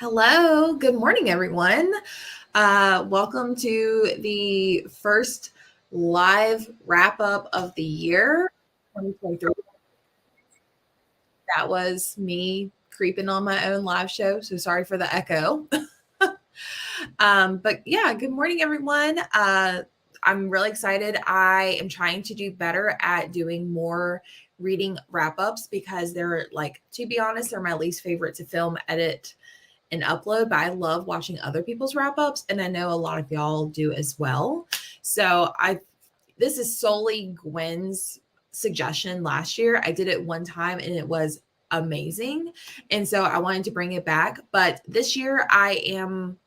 Hello, good morning, everyone. Welcome to the first live wrap up of the year 2023. That was me creeping on my own live show. So sorry for the echo. But yeah, good morning, everyone. I'm really excited. I am trying to do better at doing more reading wrap ups because they're like, to be honest, they're my least favorite to film, edit, and upload, but I love watching other people's wrap ups, and I know a lot of y'all do as well. So this is solely Gwen's suggestion last year. I did it one time and it was amazing. And so I wanted to bring it back. But this year I am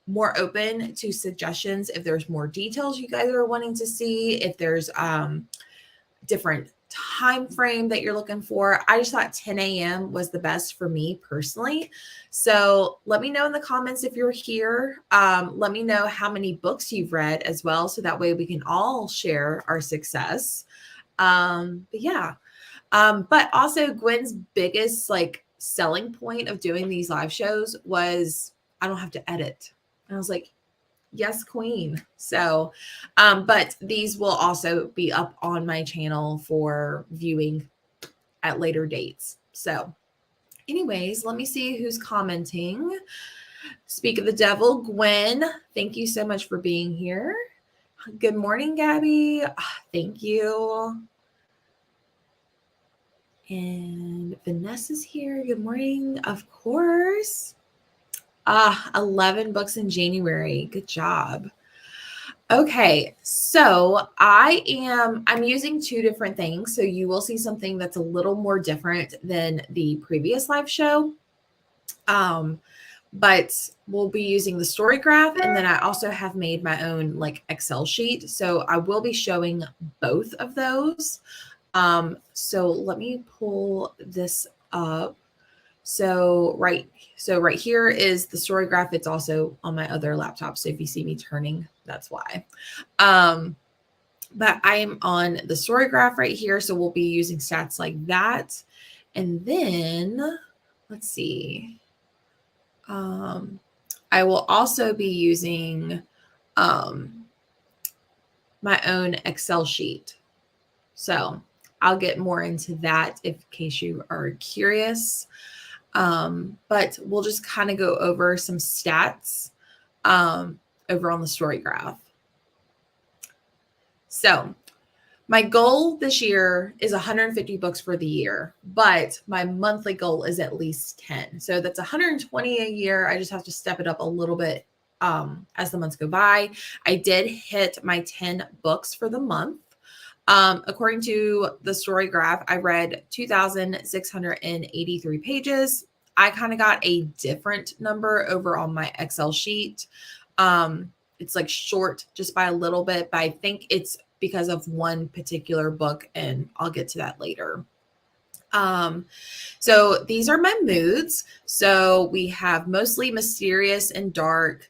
more open to suggestions if there's more details you guys are wanting to see, if there's different time frame that you're looking for. I just thought 10 a.m. was the best for me personally. So let me know in the comments if you're here. Let me know how many books you've read as well, so that way we can all share our success. But yeah. But also Gwen's biggest like selling point of doing these live shows was I don't have to edit. And I was like, yes, queen. So, but these will also be up on my channel for viewing at later dates. So, anyways, let me see who's commenting. Speak of the devil, Gwen, thank you so much for being here. Good morning, Gabby. Thank you. And Vanessa's here. Good morning. Of course. 11 books in January. Good job. Okay, so I'm using two different things. So you will see something that's a little more different than the previous live show. But we'll be using the story graph, and then I also have made my own like Excel sheet. So I will be showing both of those. So let me pull this up. So right here is the story graph. It's also on my other laptop. So if you see me turning, that's why. But I am on the story graph right here. So we'll be using stats like that. And then let's see. I will also be using my own Excel sheet. So I'll get more into that in case you are curious. But we'll just kind of go over some stats over on the story graph. So my goal this year is 150 books for the year, but my monthly goal is at least 10. So that's 120 a year. I just have to step it up a little bit as the months go by. I did hit my 10 books for the month. According to the story graph, I read 2,683 pages. I kind of got a different number over on my Excel sheet. It's like short just by a little bit, but I think it's because of one particular book, and I'll get to that later. So these are my moods. So we have mostly mysterious and dark.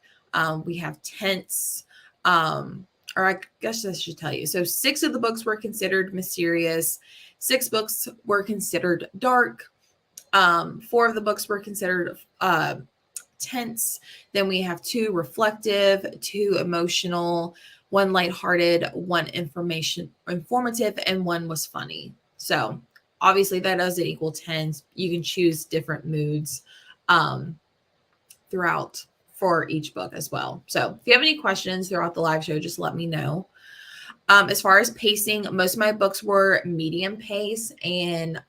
We have tense, or I guess I should tell you. So 6 of the books were considered mysterious. 6 books were considered dark. 4 of the books were considered tense. Then we have 2 reflective, 2 emotional, 1 lighthearted, 1 informative, and 1 was funny. So obviously that doesn't equal 10. You can choose different moods throughout for each book as well. So if you have any questions throughout the live show, just let me know. As far as pacing, most of my books were medium pace, and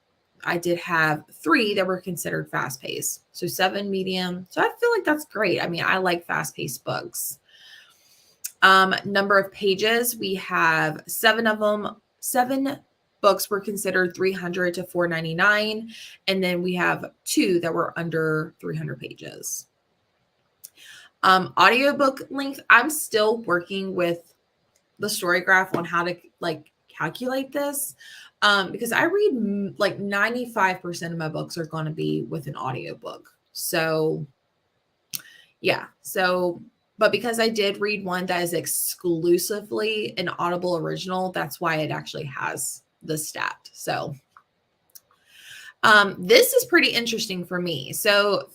I did have 3 that were considered fast paced. So 7 medium. So I feel like that's great. I mean, I like fast paced books. Number of pages, we have 7 of them. 7 books were considered 300 to 499. And then we have 2 that were under 300 pages. Audiobook length, I'm still working with the story graph on how to like calculate this. Because I read like 95% of my books are going to be with an audiobook. So yeah. So, but because I did read one that is exclusively an Audible original, that's why it actually has the stat. So this is pretty interesting for me. So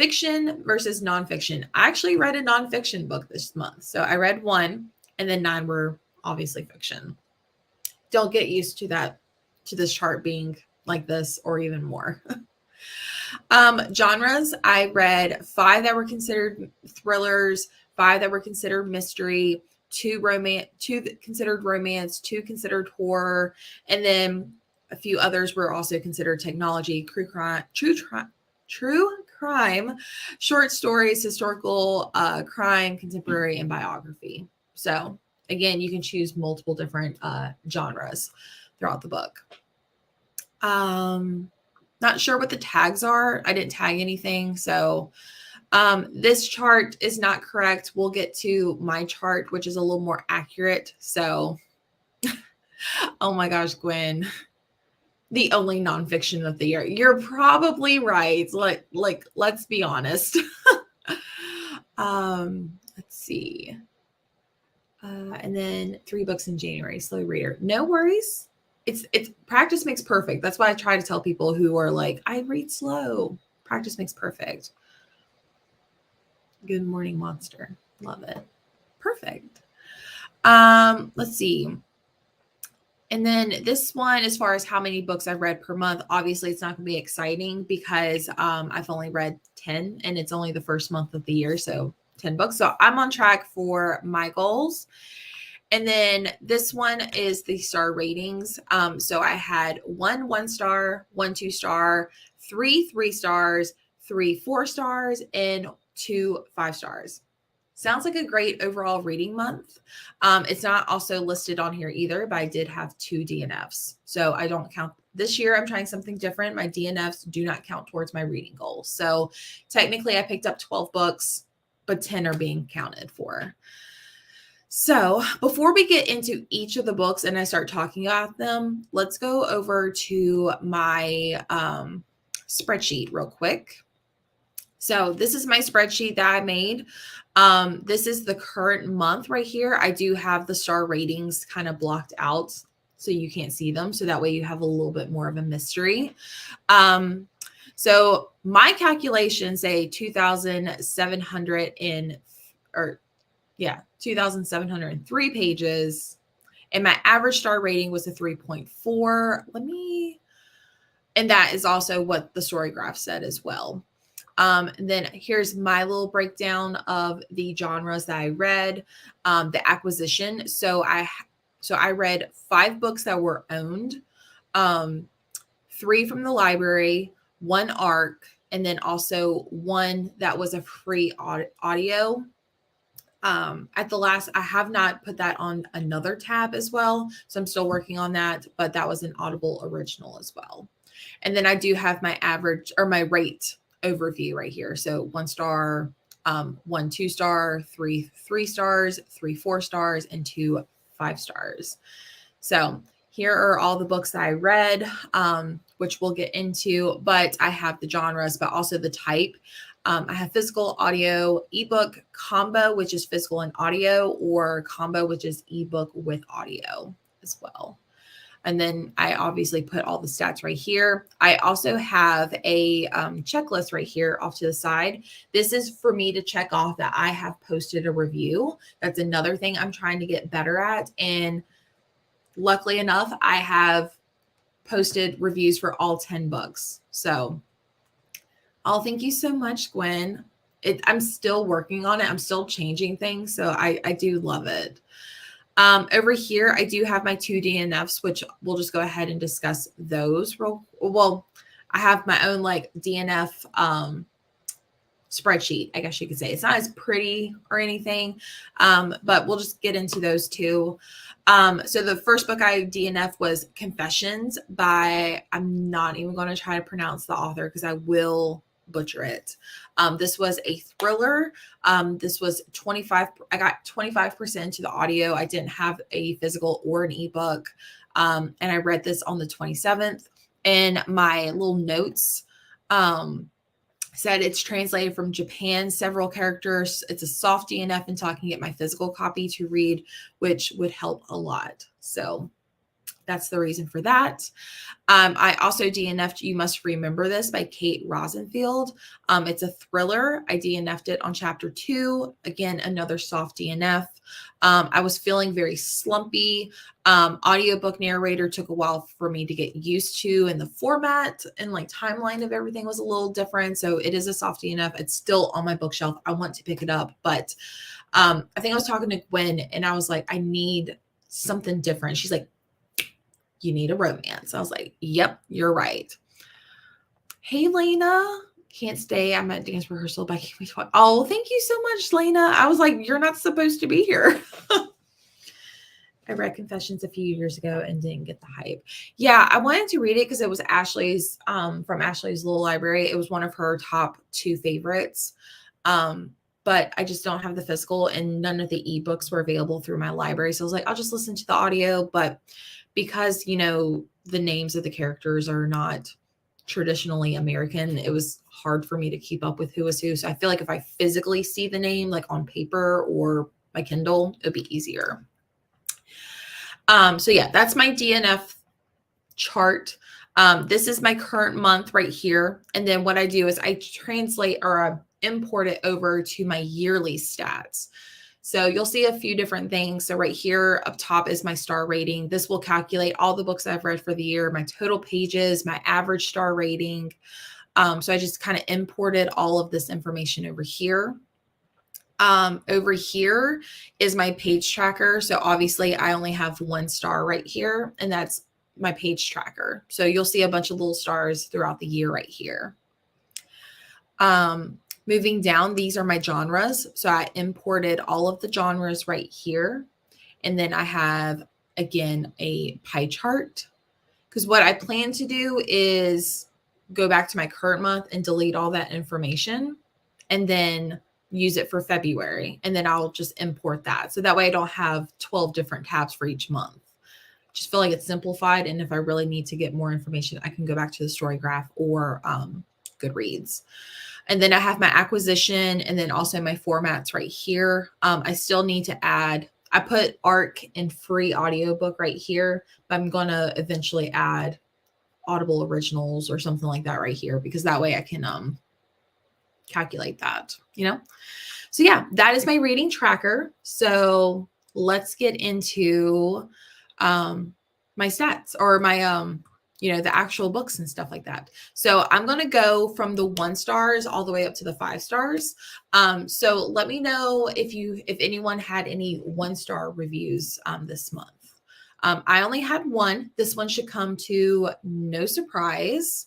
fiction versus nonfiction. I actually read a nonfiction book this month. So I read one, and then 9 were obviously fiction. Don't get used to that, to this chart being like this or even more. Genres, I read 5 that were considered thrillers, 5 that were considered mystery, 2 considered romance, 2 considered horror, and then a few others were also considered technology, true crime, short stories, historical crime, contemporary, and biography. So again, you can choose multiple different genres throughout the book. Not sure what the tags are. I didn't tag anything. So this chart is not correct. We'll get to my chart, which is a little more accurate. So, oh my gosh, Gwen, the only nonfiction of the year. You're probably right. Let's be honest. Let's see. And then 3 books in January. Slow reader. No worries. It's practice makes perfect. That's why I try to tell people who are like, I read slow. Practice makes perfect. Good morning, monster. Love it. Perfect. Let's see. And then this one, as far as how many books I've read per month, obviously it's not going to be exciting because I've only read 10 and it's only the first month of the year. So 10 books. So I'm on track for my goals. And then this one is the star ratings. So I had 1 star, 1 2 star, 3 3 stars, 3 4 stars, and 2 5 stars. Sounds like a great overall reading month. It's not also listed on here either, but I did have 2 DNFs. So I don't count this year. I'm trying something different. My DNFs do not count towards my reading goals. So technically I picked up 12 books, but 10 are being counted for. So before we get into each of the books and I start talking about them, let's go over to my spreadsheet real quick. So this is my spreadsheet that I made. This is the current month right here. I do have the star ratings kind of blocked out so you can't see them. So that way you have a little bit more of a mystery. So my calculations say 2,703 pages. And my average star rating was a 3.4. And that is also what the StoryGraph said as well. And then here's my little breakdown of the genres that I read, the acquisition. So I read 5 books that were owned, 3 from the library, 1 ARC, and then also 1 that was a free audio. At the last, I have not put that on another tab as well. So I'm still working on that, but that was an Audible original as well. And then I do have my average or my rate overview right here. So 1 star, 1 2 star, 3 3 stars, 3 4 stars, and 2 5 stars. So here are all the books that I read, which we'll get into, but I have the genres, but also the type. I have physical, audio, ebook, combo, which is physical and audio, or combo, which is ebook with audio as well. And then I obviously put all the stats right here. I also have a checklist right here off to the side. This is for me to check off that I have posted a review. That's another thing I'm trying to get better at. And luckily enough, I have posted reviews for all 10 books. So I'll thank you so much, Gwen. I'm still working on it. I'm still changing things. So I do love it. Over here, I do have my 2 DNFs, which we'll just go ahead and discuss those. Well, I have my own like DNF spreadsheet, I guess you could say. It's not as pretty or anything, but we'll just get into those 2. So the first book I DNF was Confessions by, I'm not even going to try to pronounce the author because I will butcher it. This was a thriller. This was 25. I got 25% to the audio. I didn't have a physical or an ebook. And I read this on the 27th. And my little notes said it's translated from Japan, several characters. It's a soft DNF until I can get my physical copy to read, which would help a lot. So that's the reason for that. I also DNF'd You Must Remember This by Kate Rosenfield. It's a thriller. I DNF'd it on chapter 2. Again, another soft DNF. I was feeling very slumpy. Audiobook narrator took a while for me to get used to, and the format and like timeline of everything was a little different. So it is a soft DNF. It's still on my bookshelf. I want to pick it up, but I think I was talking to Gwen and I was like, I need something different. She's like, you need a romance. I was like, yep, you're right. Hey, Lena. Can't stay. I'm at dance rehearsal, but can we talk? Oh, thank you so much, Lena. I was like, you're not supposed to be here. I read Confessions a few years ago and didn't get the hype. Yeah, I wanted to read it because it was Ashley's from Ashley's Little Library. It was one of her top 2 favorites. But I just don't have the physical, and none of the ebooks were available through my library. So I was like, I'll just listen to the audio. But because, you know, the names of the characters are not traditionally American, it was hard for me to keep up with who was who. So I feel like if I physically see the name like on paper or my Kindle, it'd be easier. So yeah, that's my DNF chart. This is my current month right here. And then what I do is I translate or import it over to my yearly stats. So you'll see a few different things. So right here up top is my star rating. This will calculate all the books I've read for the year, my total pages, my average star rating. So I just kind of imported all of this information over here. Over here is my page tracker. So obviously I only have 1 star right here, and that's my page tracker. So you'll see a bunch of little stars throughout the year right here. Moving down, these are my genres. So I imported all of the genres right here. And then I have, again, a pie chart. Because what I plan to do is go back to my current month and delete all that information and then use it for February. And then I'll just import that. So that way I don't have 12 different tabs for each month. Just feel like it's simplified. And if I really need to get more information, I can go back to the Storygraph or Goodreads. And then I have my acquisition and then also my formats right here. I still need to add, I put ARC and free audiobook right here, but I'm going to eventually add Audible Originals or something like that right here, because that way I can calculate that, you know? So yeah, that is my reading tracker. So let's get into my stats or my you know, the actual books and stuff like that. So I'm going to go from the 1 stars all the way up to the 5 stars. So let me know if anyone had any 1-star reviews this month. I only had 1. This one should come to no surprise.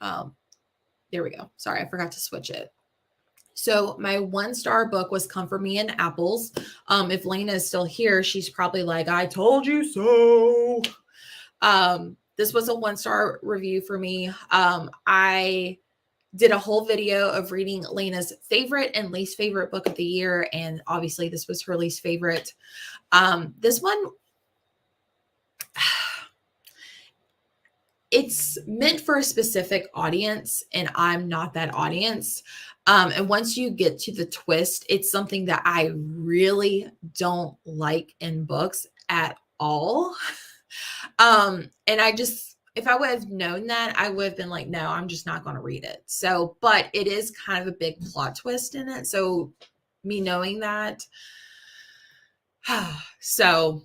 There we go. Sorry, I forgot to switch it. So my 1-star book was Come For Me in Apples. If Lena is still here, she's probably like, I told you so. This was a 1-star review for me. I did a whole video of reading Lena's favorite and least favorite book of the year. And obviously this was her least favorite. This one, it's meant for a specific audience, and I'm not that audience. And once you get to the twist, it's something that I really don't like in books at all. And I just, if I would have known that, I would have been like, no, I'm just not going to read it. So, but it is kind of a big plot twist in it. So me knowing that, so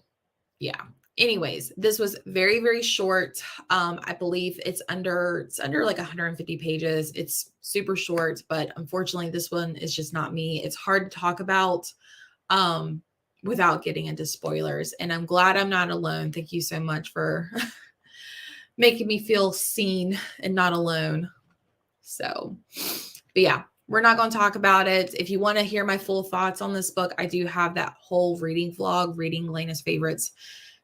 yeah. Anyways, this was very, very short. I believe it's under like 150 pages. It's super short, but unfortunately this one is just not me. It's hard to talk about, without getting into spoilers. And I'm glad I'm not alone. Thank you so much for making me feel seen and not alone. So, but yeah, we're not going to talk about it. If you want to hear my full thoughts on this book, I do have that whole reading vlog, reading Lena's favorites.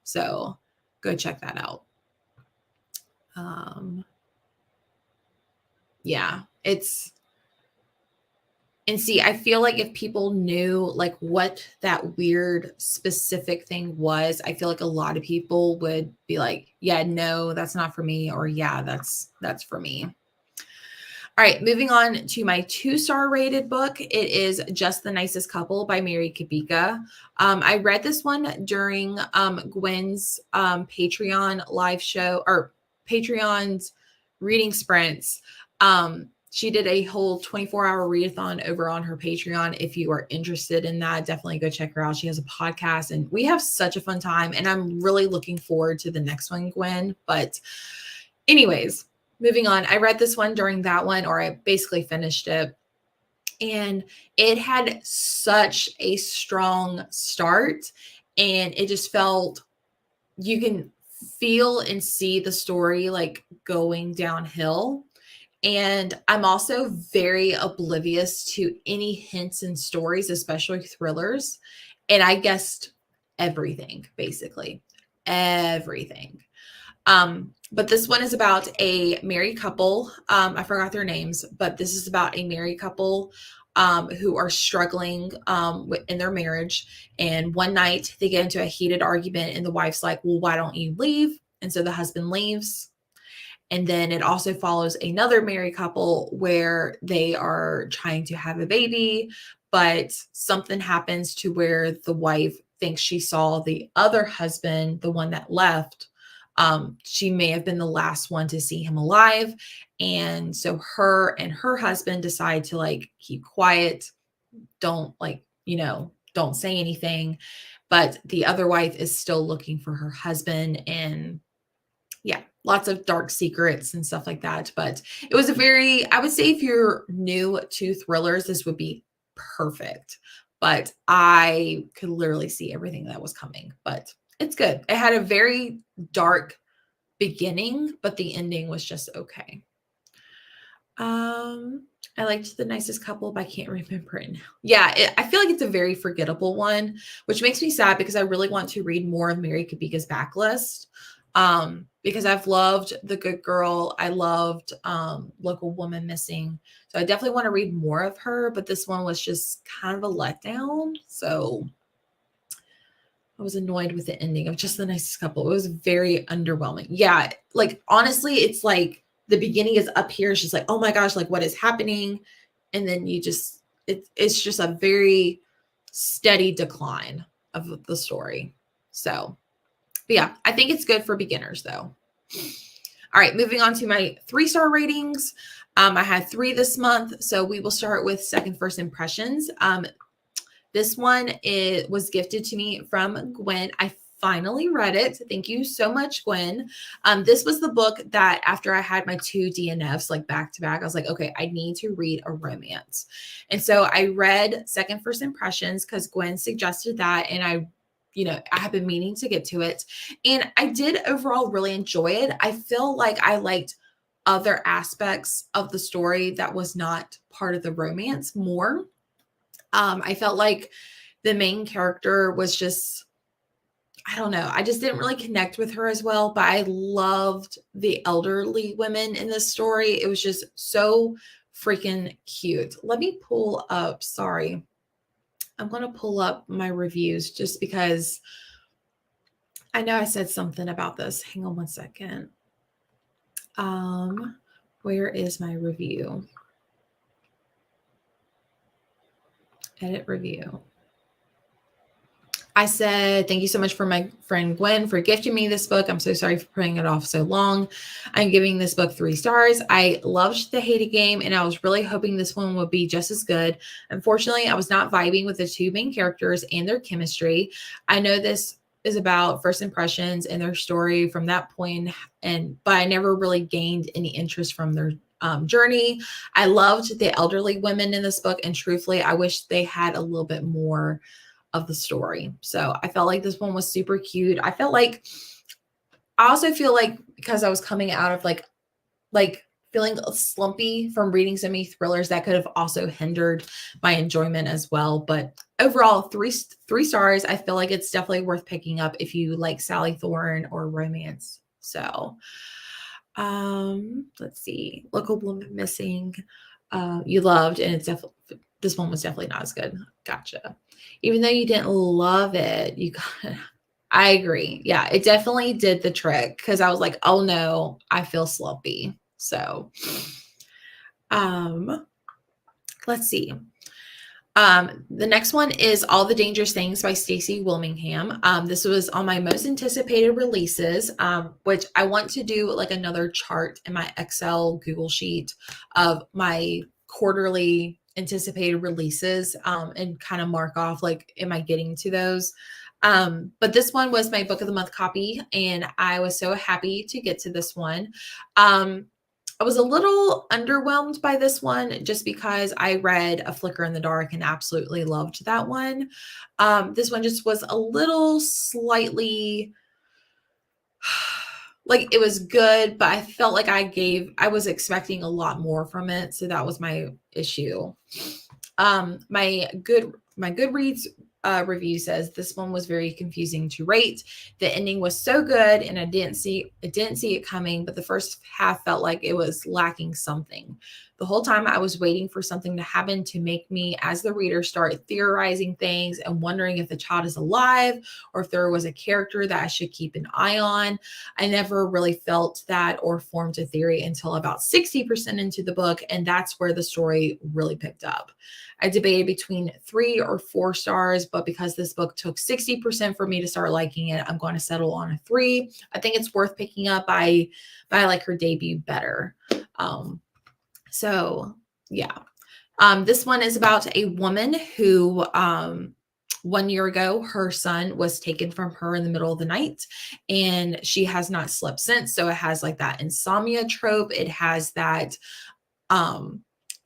So go check that out. Yeah, and see, I feel like if people knew like what that weird specific thing was, I feel like a lot of people would be like, yeah, no, that's not for me. Or yeah, that's for me. All right, moving on to my 2-star rated book. It is Just the Nicest Couple by Mary Kubica. I read this one during Gwen's Patreon live show, or Patreon's reading sprints. She did a whole 24-hour readathon over on her Patreon. If you are interested in that, definitely go check her out. She has a podcast and we have such a fun time. And I'm really looking forward to the next one, Gwen. But anyways, moving on. I read this one during that one, or I basically finished it. And it had such a strong start. And it just felt, you can feel and see the story like going downhill. And I'm also very oblivious to any hints and stories, especially thrillers. And I guessed everything, basically. Everything. But this one is about a married couple. I forgot their names, but this is about a married couple who are struggling in their marriage. And one night they get into a heated argument, and the wife's like, well, why don't you leave? And so the husband leaves. And then it also follows another married couple where they are trying to have a baby, but something happens to where the wife thinks she saw the other husband, the one that left. She may have been the last one to see him alive. And so her and her husband decide to like keep quiet, don't don't say anything. But the other wife is still looking for her husband, and yeah, lots of dark secrets and stuff like that. But it was I would say if you're new to thrillers, this would be perfect. But I could literally see everything that was coming. But it's good. It had a very dark beginning, but the ending was just okay. I liked The Nicest Couple, but I can't remember it now. Yeah, I feel like it's a very forgettable one, which makes me sad because I really want to read more of Mary Kubica's backlist. Because I've loved The Good Girl. I loved Local Woman Missing. So I definitely want to read more of her, but this one was just kind of a letdown. So I was annoyed with the ending of Just the Nicest Couple. It was very underwhelming. Yeah, like honestly, it's like the beginning is up here. It's just like, oh my gosh, like what is happening? And then it's just a very steady decline of the story. So, but yeah, I think it's good for beginners though. All right, moving on to my 3-star ratings. I had 3 this month, so we will start with Second First Impressions. This one was gifted to me from Gwen. I finally read it. Thank you so much, Gwen. This was the book that after I had my 2 DNFs like back to back, I was like, okay, I need to read a romance. And so I read Second First Impressions because Gwen suggested that, and I have been meaning to get to it. And I did overall really enjoy it. I feel like I liked other aspects of the story that was not part of the romance more. I felt like the main character was just, I don't know. I just didn't really connect with her as well, but I loved the elderly women in this story. It was just so freaking cute. Let me pull up, sorry. I'm going to pull up my reviews just because I know I said something about this. Hang on one second. Where is my review? Edit review. I said, thank you so much for my friend Gwen for gifting me this book. I'm so sorry for putting it off so long. I'm giving this book 3 stars. I loved The Hated Game, and I was really hoping this one would be just as good. Unfortunately, I was not vibing with the 2 main characters and their chemistry. I know this is about first impressions and their story from that point, but I never really gained any interest from their journey. I loved the elderly women in this book, and truthfully, I wish they had a little bit more of the story. So I felt like this one was super cute. I also feel like because I was coming out of like feeling slumpy from reading so many thrillers, that could have also hindered my enjoyment as well. But overall, three stars. I feel like it's definitely worth picking up if you like Sally Thorne or romance. So let's see. Local Woman Missing. You loved, and this one was definitely not as good. Gotcha. Even though you didn't love it, I agree. Yeah, it definitely did the trick because I was like, oh no, I feel slumpy. So, Let's see. The next one is All the Dangerous Things by Stacey Wilmingham. This was on my most anticipated releases, which I want to do like another chart in my Excel Google sheet of my quarterly anticipated releases, and kind of mark off like, am I getting to those? But this one was my book of the month copy, and I was so happy to get to this one. I was a little underwhelmed by this one just because I read A Flicker in the Dark and absolutely loved that one. This one just was a little slightly like, it was good, but I felt like I was expecting a lot more from it. So that was my issue. My Goodreads review says this one was very confusing to rate. The ending was so good, and I didn't see it coming, but the first half felt like it was lacking something. The whole time I was waiting for something to happen to make me, as the reader, start theorizing things and wondering if the child is alive or if there was a character that I should keep an eye on. I never really felt that or formed a theory until about 60% into the book, and that's where the story really picked up. I debated between 3 or 4 stars, but because this book took 60% for me to start liking it, I'm going to settle on a 3. I think it's worth picking up. I like her debut better. So yeah. This one is about a woman who, 1 year ago, her son was taken from her in the middle of the night, and she has not slept since. So it has like that insomnia trope. It has that,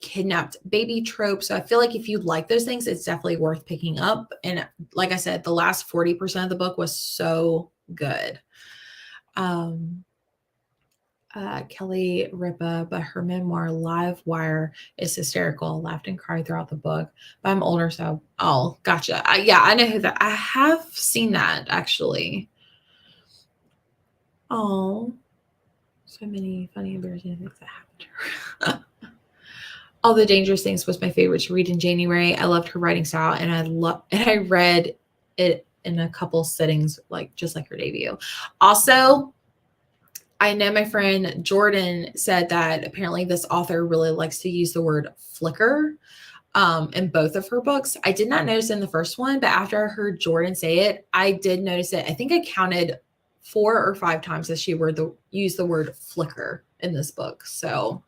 kidnapped baby trope. So I feel like if you like those things, it's definitely worth picking up. And like I said, the last 40% of the book was so good. Kelly Ripa, but her memoir Live Wire is hysterical. I laughed and cried throughout the book. But I'm older, so gotcha. Yeah, I know who that. I have seen that actually. Oh, so many funny, embarrassing things that happened to her. All the Dangerous Things was my favorite to read in January. I loved her writing style, and I read it in a couple sittings, like just like her debut. Also, I know my friend Jordan said that apparently this author really likes to use the word flicker in both of her books. I did not notice in the first one, but after I heard Jordan say it, I did notice it. I think I counted 4 or 5 times that she used the word flicker in this book. So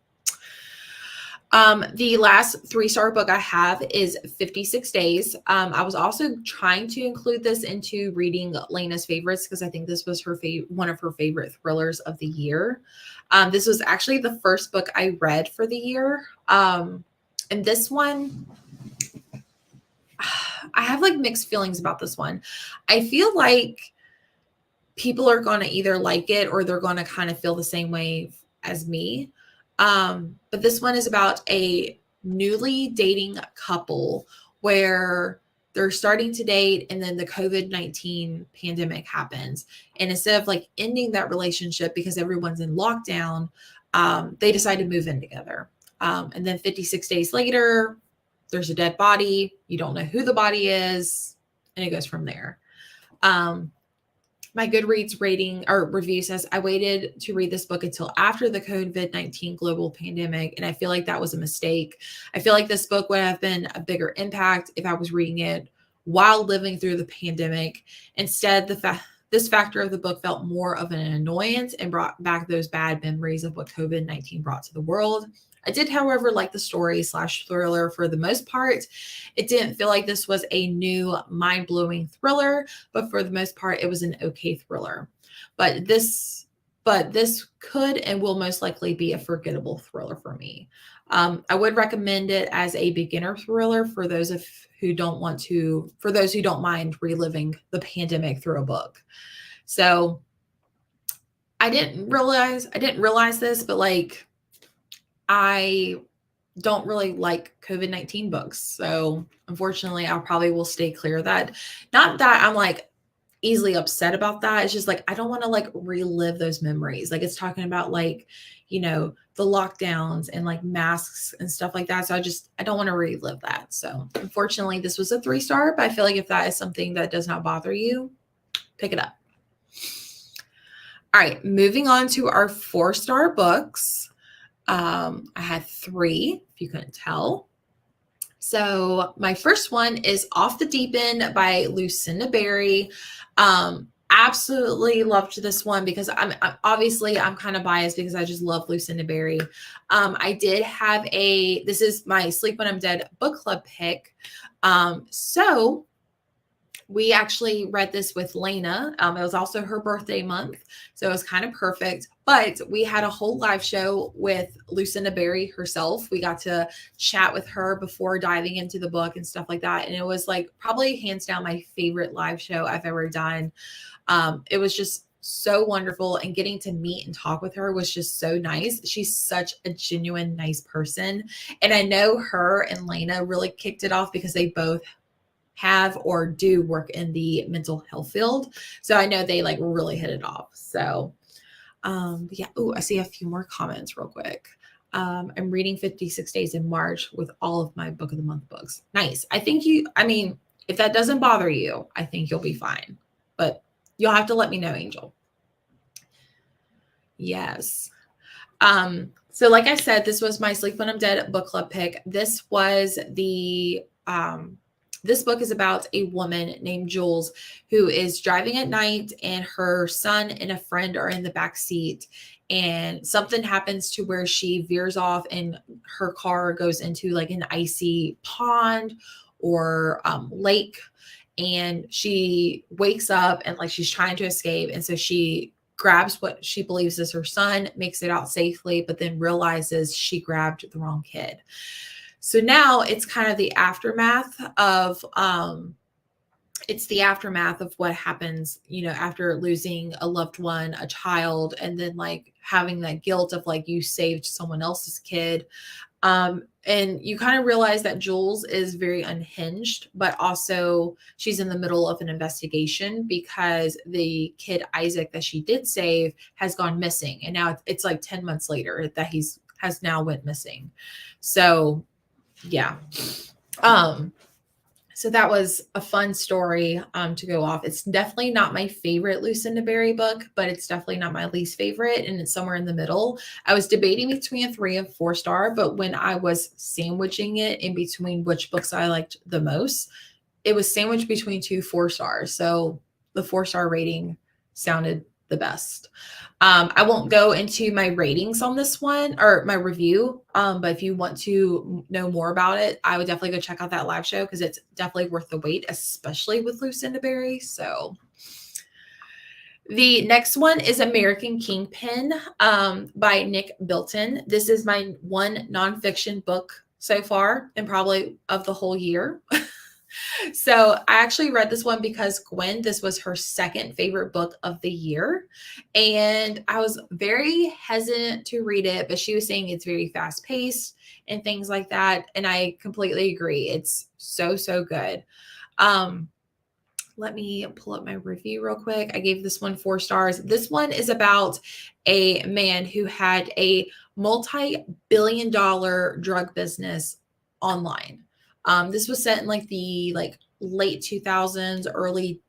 the last 3-star book I have is 56 Days. I was also trying to include this into reading Lena's favorites because I think this was one of her favorite thrillers of the year. This was actually the first book I read for the year. And this one, I have like mixed feelings about this one. I feel like people are going to either like it or they're going to kind of feel the same way as me. But this one is about a newly dating couple where they're starting to date and then the COVID-19 pandemic happens. And instead of like ending that relationship because everyone's in lockdown, they decide to move in together. And then 56 days later, there's a dead body. You don't know who the body is, and it goes from there. My Goodreads rating or review says, I waited to read this book until after the COVID-19 global pandemic, and I feel like that was a mistake. I feel like this book would have been a bigger impact if I was reading it while living through the pandemic. Instead, this factor of the book felt more of an annoyance and brought back those bad memories of what COVID-19 brought to the world. I did, however, like the story/thriller for the most part. It didn't feel like this was a new mind-blowing thriller, but for the most part, it was an okay thriller. But this could and will most likely be a forgettable thriller for me. I would recommend it as a beginner thriller for those who don't mind reliving the pandemic through a book. So I didn't realize this, but like, I don't really like COVID-19 books. So unfortunately, I probably will stay clear of that. Not that I'm like easily upset about that. It's just like, I don't want to like relive those memories. Like, it's talking about like, the lockdowns and like masks and stuff like that. So I don't want to relive that. So unfortunately, this was a 3-star, but I feel like if that is something that does not bother you, pick it up. All right, moving on to our 4-star books. I had three, if you couldn't tell. So my first one is Off the Deep End by Lucinda Berry. Absolutely loved this one because I'm kind of biased because I just love Lucinda Berry. I did have this is my Sleep When I'm Dead book club pick. So we actually read this with Lena. It was also her birthday month, so it was kind of perfect. But we had a whole live show with Lucinda Berry herself. We got to chat with her before diving into the book and stuff like that. And it was like probably hands down my favorite live show I've ever done. It was just so wonderful, and getting to meet and talk with her was just so nice. She's such a genuine, nice person. And I know her and Lena really kicked it off because they both have or do work in the mental health field. So I know they like really hit it off. So yeah. Oh, I see a few more comments real quick. I'm reading 56 Days in March with all of my book of the month books. Nice. I mean, if that doesn't bother you, I think you'll be fine. But you'll have to let me know, Angel. Yes. So like I said, this was my Sleep When I'm Dead book club pick. This book is about a woman named Jules who is driving at night, and her son and a friend are in the back seat, and something happens to where she veers off and her car goes into like an icy pond or lake, and she wakes up and like she's trying to escape, and so she grabs what she believes is her son, makes it out safely, but then realizes she grabbed the wrong kid. So now it's kind of the aftermath of what happens, after losing a loved one, a child, and then like having that guilt of like you saved someone else's kid. And you kind of realize that Jules is very unhinged, but also she's in the middle of an investigation because the kid Isaac that she did save has gone missing. And now it's like 10 months later that has now went missing. So yeah. So that was a fun story to go off. It's definitely not my favorite Lucinda Berry book, but it's definitely not my least favorite, and it's somewhere in the middle. I was debating between a 3 and 4 star, but when I was sandwiching it in between which books I liked the most, it was sandwiched between 2 4 stars. So the 4-star rating sounded the best. I won't go into my ratings on this one or my review, but if you want to know more about it, I would definitely go check out that live show because it's definitely worth the wait, especially with Lucinda Berry. So the next one is American Kingpin by Nick Bilton. This is my one nonfiction book so far and probably of the whole year. So I actually read this one because Gwen, this was her second favorite book of the year. And I was very hesitant to read it, but she was saying it's very fast paced and things like that. And I completely agree. It's so, so good. Let me pull up my review real quick. I gave this one 4 stars. This one is about a man who had a multi-billion-dollar drug business online. This was set in like the late 2000s, early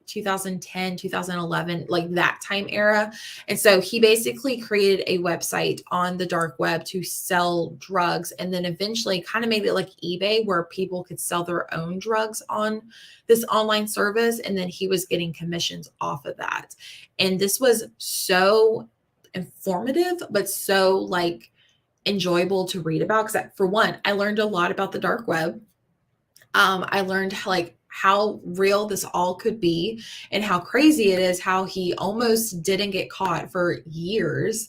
2010, 2011, like that time era. And so he basically created a website on the dark web to sell drugs, and then eventually kind of made it like eBay where people could sell their own drugs on this online service. And then he was getting commissions off of that. And this was so informative, but so like enjoyable to read about. Because for one, I learned a lot about the dark web. I learned how real this all could be and how crazy it is how he almost didn't get caught for years.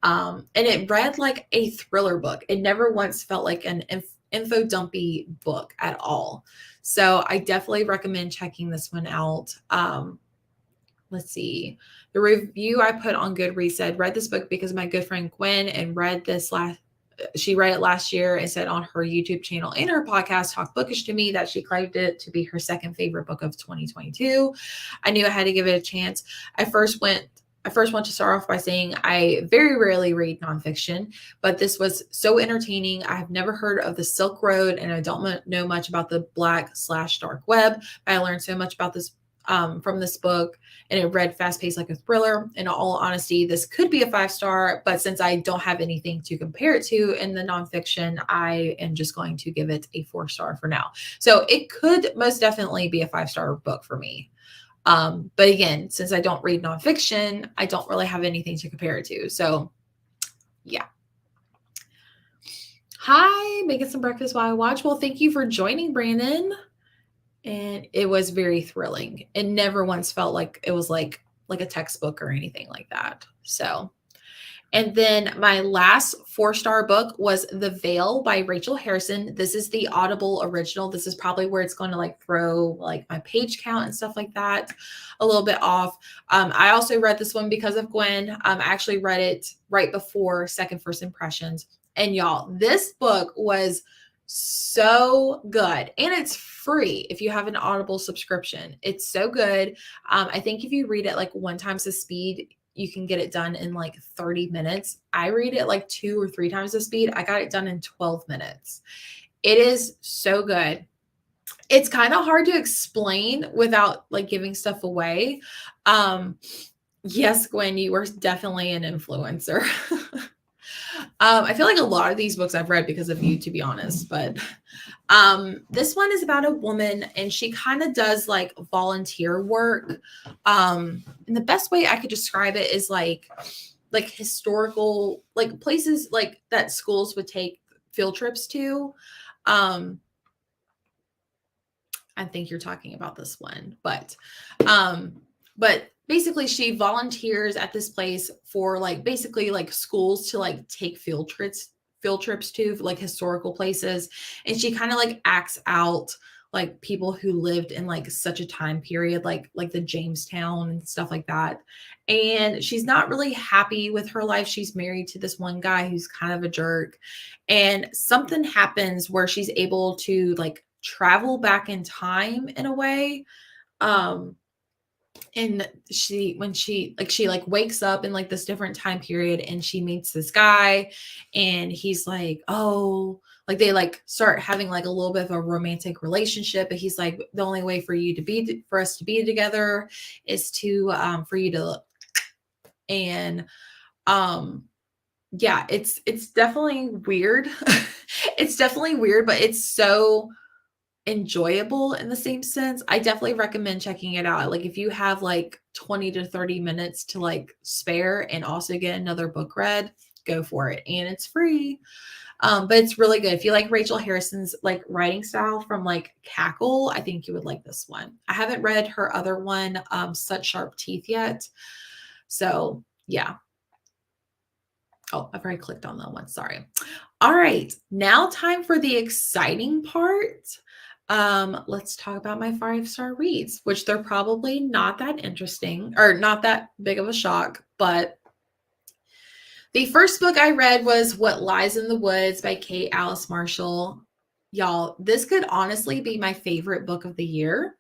And it read like a thriller book. It never once felt like an info dumpy book at all. So I definitely recommend checking this one out. Let's see. The review I put on Goodreads said, read this book because my good friend Gwen she read it last year and said on her YouTube channel and her podcast, Talk Bookish to Me, that she claimed it to be her second favorite book of 2022. I knew I had to give it a chance. I first want to start off by saying I very rarely read nonfiction, but this was so entertaining. I have never heard of the Silk Road, and I don't know much about the black/dark web, but I learned so much about this from this book, and it read fast paced like a thriller. In all honesty, this could be a 5 star, but since I don't have anything to compare it to in the nonfiction, I am just going to give it a 4 star for now. So it could most definitely be a 5 star book for me. But again, since I don't read nonfiction, I don't really have anything to compare it to. So yeah. Hi, making some breakfast while I watch. Well, thank you for joining, Brandon. And it was very thrilling. It never once felt like it was like a textbook or anything like that. So, and then my last 4 star book was The Veil by Rachel Harrison. This is the Audible original. This is probably where it's going to like throw like my page count and stuff like that a little bit off. I also read this one because of Gwen. I actually read it right before Second First Impressions. And y'all, this book was so good, and it's free if you have an Audible subscription. It's so good. I think if you read it like 1 times the speed, you can get it done in like 30 minutes. I read it like 2 or 3 times the speed. I got it done in 12 minutes. It is so good. It's kind of hard to explain without like giving stuff away. Yes, Gwen, you were definitely an influencer. I feel like a lot of these books I've read because of you, to be honest, but this one is about a woman, and she kind of does like volunteer work. And the best way I could describe it is like historical, like places like that schools would take field trips to. I think you're talking about this one, but basically she volunteers at this place for like basically like schools to like take field trips to like historical places, and she kind of like acts out like people who lived in like such a time period like the Jamestown and stuff like that. And she's not really happy with her life. She's married to this one guy who's kind of a jerk, and something happens where she's able to like travel back in time in a way. And she wakes up in like this different time period, and she meets this guy, and he's like, oh, like they like start having like a little bit of a romantic relationship, but he's like, the only way for us to be together is to for you to, and yeah, it's definitely weird. It's definitely weird, but it's so enjoyable in the same sense. I definitely recommend checking it out. Like if you have like 20 to 30 minutes to like spare and also get another book read, go for it. And it's free. But it's really good. If you like Rachel Harrison's like writing style from like Cackle, I think you would like this one. I haven't read her other one, Such Sharp Teeth, yet. So yeah. Oh, I've already clicked on that one. Sorry. All right. Now time for the exciting part. Let's talk about my 5 star reads, which they're probably not that interesting or not that big of a shock. But the first book I read was What Lies in the Woods by Kate Alice Marshall. Y'all, this could honestly be my favorite book of the year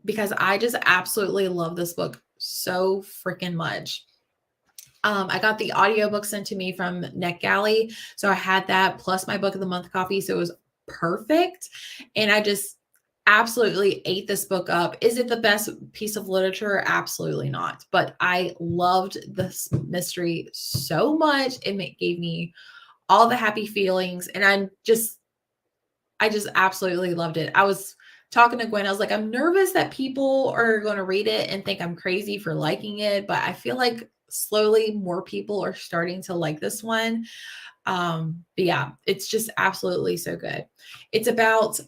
because I just absolutely love this book so freaking much. I got the audiobook sent to me from NetGalley. So I had that plus my book of the month copy. So it was perfect. And I just absolutely ate this book up. Is it the best piece of literature? Absolutely not. But I loved this mystery so much. It gave me all the happy feelings. And I just absolutely loved it. I was talking to Gwen. I was like, I'm nervous that people are going to read it and think I'm crazy for liking it. But I feel like slowly more people are starting to like this one. But yeah, it's just absolutely so good. It's about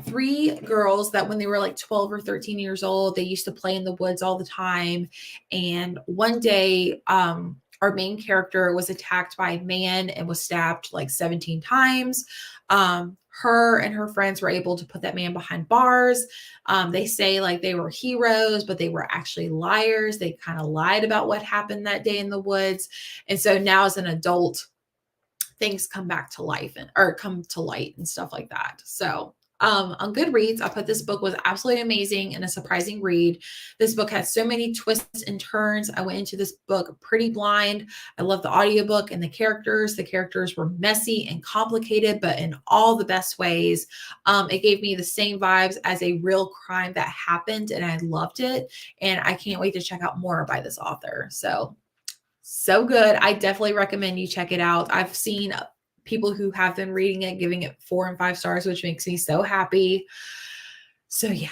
3 girls that when they were like 12 or 13 years old, they used to play in the woods all the time. And one day, our main character was attacked by a man and was stabbed like 17 times. Her and her friends were able to put that man behind bars. They say like they were heroes, but they were actually liars. They kind of lied about what happened that day in the woods. And so now as an adult, things come back to life or come to light and stuff like that. So On Goodreads. I put this book was absolutely amazing and a surprising read. This book had so many twists and turns. I went into this book pretty blind. I love the audiobook and the characters. The characters were messy and complicated, but in all the best ways. It gave me the same vibes as a real crime that happened, and I loved it. And I can't wait to check out more by this author. So good. I definitely recommend you check it out. I've seen people who have been reading it giving it 4 and 5 stars, which makes me so happy. So yeah.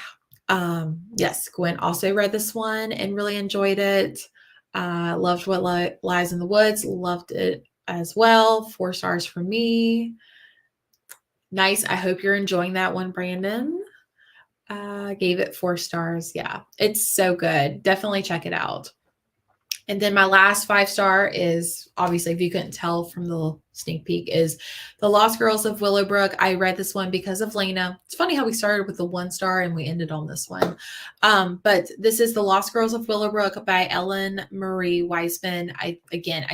Yes, Gwen also read this one and really enjoyed it. Loved What Lies in the Woods. Loved it as well. 4 stars for me. Nice. I hope you're enjoying that one, Brandon. Gave it 4 stars. Yeah, it's so good. Definitely check it out. And then my last 5-star is, obviously, if you couldn't tell from the sneak peek, is The Lost Girls of Willowbrook. I read this one because of Lena. It's funny how we started with the 1 star and we ended on this one. But this is The Lost Girls of Willowbrook by Ellen Marie Weisman. I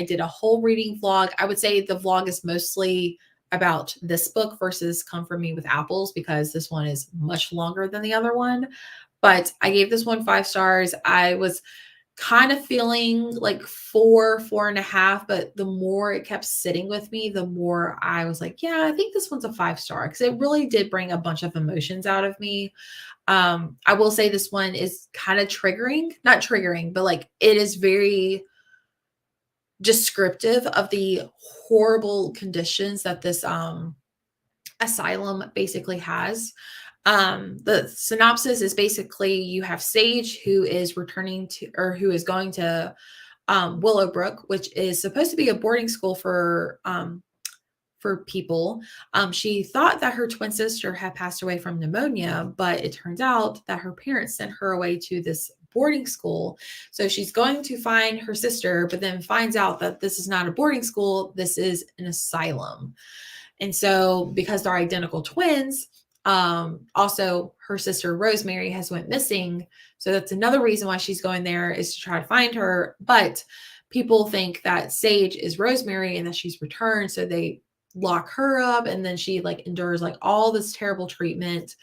did a whole reading vlog. I would say the vlog is mostly about this book versus Come For Me with Apples, because this one is much longer than the other one. But I gave this one 5 stars. I was kind of feeling like 4.5, but the more it kept sitting with me, the more I was like, yeah, I think this one's a 5-star, because it really did bring a bunch of emotions out of me. I will say this one is kind of not triggering, but like it is very descriptive of the horrible conditions that this asylum basically has. The synopsis is basically you have Sage, who is returning to, or who is going to Willowbrook, which is supposed to be a boarding school for people. She thought that her twin sister had passed away from pneumonia, but it turns out that her parents sent her away to this boarding school. So she's going to find her sister, but then finds out that this is not a boarding school, this is an asylum. And so because they're identical twins, also her sister Rosemary has went missing. So that's another reason why she's going there, is to try to find her. But people think that Sage is Rosemary and that she's returned. So they lock her up, and then she like endures like all this terrible treatment.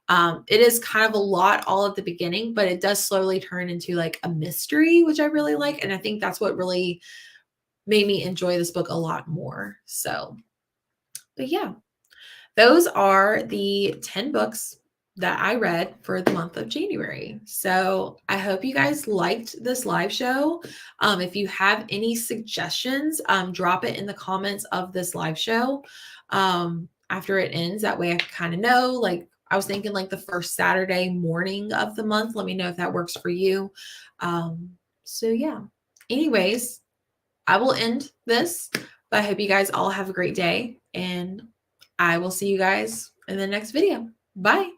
It is kind of a lot all at the beginning, but it does slowly turn into like a mystery, which I really like. And I think that's what really made me enjoy this book a lot more. So, but yeah. Those are the 10 books that I read for the month of January. So I hope you guys liked this live show. If you have any suggestions, drop it in the comments of this live show after it ends. That way I can kind of know, like, I was thinking like the first Saturday morning of the month. Let me know if that works for you. So yeah, anyways, I will end this, but I hope you guys all have a great day, and I will see you guys in the next video. Bye.